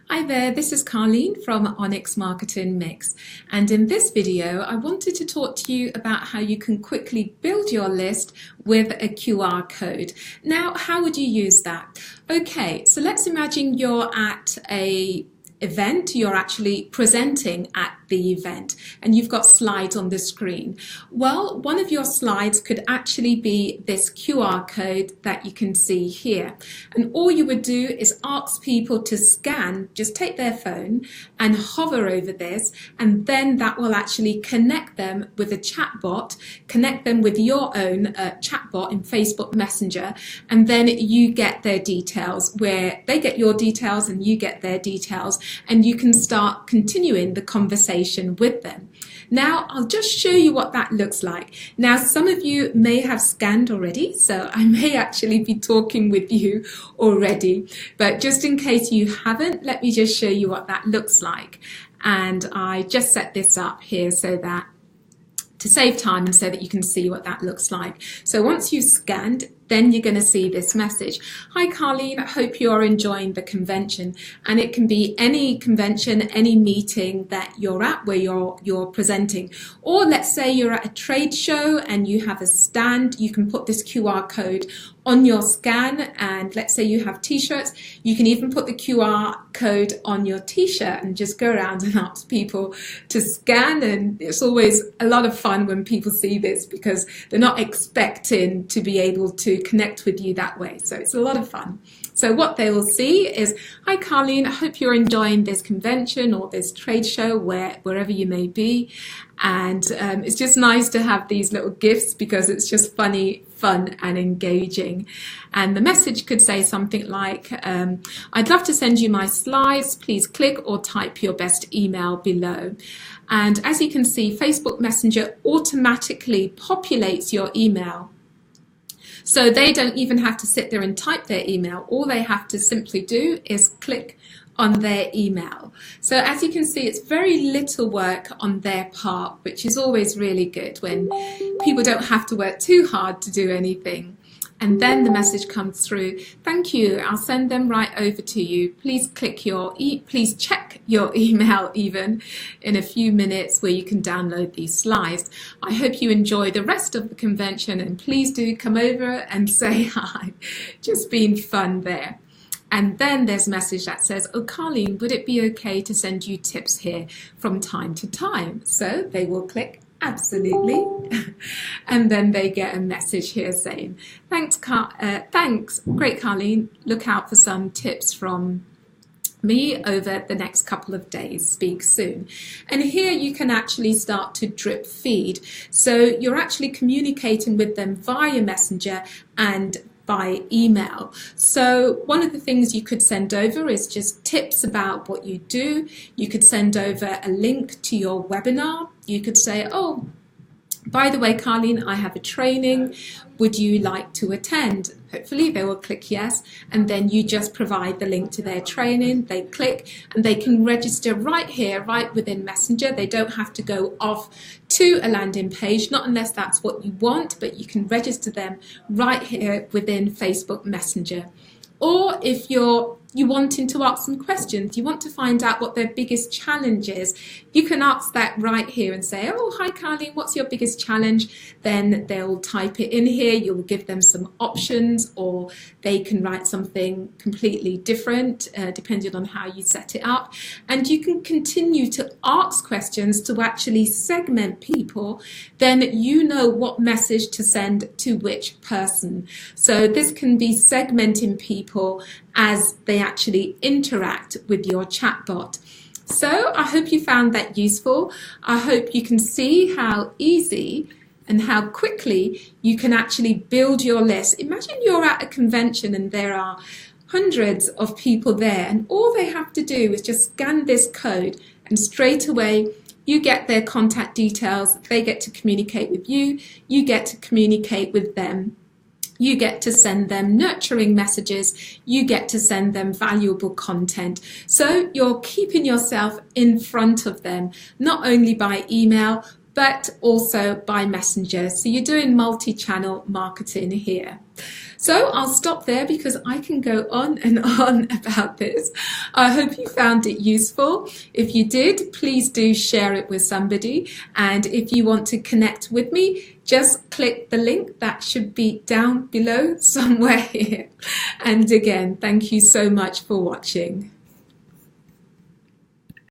Hi there, this is Carleen from Onyx Marketing Mix, and in this video I wanted to talk to you about how you can quickly build your list with a QR code. Now, how would you use that? Okay, so let's imagine you're at a event, you're actually presenting at the event and you've got slides on the screen. Well, one of your slides could actually be this QR code that you can see here, and all you would do is ask people to scan, just take their phone and hover over this, and then that will actually connect them with a chatbot, connect them with your own chatbot in Facebook Messenger, and then you get their details, where they get your details and you get their details, and you can start continuing the conversation with them. Now, I'll just show you what that looks like. Now, some of you may have scanned already, so I may actually be talking with you already, but just in case you haven't, let me just show you what that looks like. And I just set this up here so that to save time and so that you can see what that looks like. So once you've scanned, then you're going to see this message. Hi Carleen, I hope you're enjoying the convention. And it can be any convention, any meeting that you're at where you're presenting. Or let's say you're at a trade show and you have a stand, you can put this QR code on your scan, and let's say you have t-shirts, you can even put the QR code on your t-shirt and just go around and ask people to scan. And it's always a lot of fun when people see this because they're not expecting to be able to connect with you that way. So it's a lot of fun. So what they will see is, hi Carleen, I hope you're enjoying this convention or this trade show wherever you may be. And it's just nice to have these little gifts because it's just funny, fun and engaging. And the message could say something like, I'd love to send you my slides. Please click or type your best email below. And as you can see, Facebook Messenger automatically populates your email. So they don't even have to sit there and type their email. All they have to simply do is click on their email. So as you can see, it's very little work on their part, which is always really good when people don't have to work too hard to do anything. And then the message comes through, thank you, I'll send them right over to you. Please click please check your email even in a few minutes where you can download these slides. I hope you enjoy the rest of the convention and please do come over and say hi. Just been fun there. And then there's a message that says, oh, Carleen, would it be okay to send you tips here from time to time? So they will click absolutely. And then they get a message here saying, thanks, great Carleen, look out for some tips from me over the next couple of days. Speak soon. And here you can actually start to drip feed. So you're actually communicating with them via Messenger and by email. So one of the things you could send over is just tips about what you do. You could send over a link to your webinar. You could say, oh, by the way, Carleen, I have a training. Would you like to attend? Hopefully they will click yes, and then you just provide the link to their training. They click and they can register right here, right within Messenger. They don't have to go off to a landing page, not unless that's what you want, but you can register them right here within Facebook Messenger. Or if you're wanting to ask some questions, you want to find out what their biggest challenge is, you can ask that right here and say, oh, hi Carleen, what's your biggest challenge? Then they'll type it in here, you'll give them some options, or they can write something completely different depending on how you set it up. And you can continue to ask questions to actually segment people, then you know what message to send to which person. So this can be segmenting people as they actually interact with your chatbot. So I hope you found that useful. I hope you can see how easy and how quickly you can actually build your list. Imagine you're at a convention and there are hundreds of people there, and all they have to do is just scan this code, and straight away you get their contact details, they get to communicate with you, you get to communicate with them. You get to send them nurturing messages, you get to send them valuable content. So you're keeping yourself in front of them, not only by email, but also by Messenger. So you're doing multi-channel marketing here. So I'll stop there because I can go on and on about this. I hope you found it useful. If you did, please do share it with somebody. And if you want to connect with me, just click the link that should be down below somewhere here. And again, thank you so much for watching.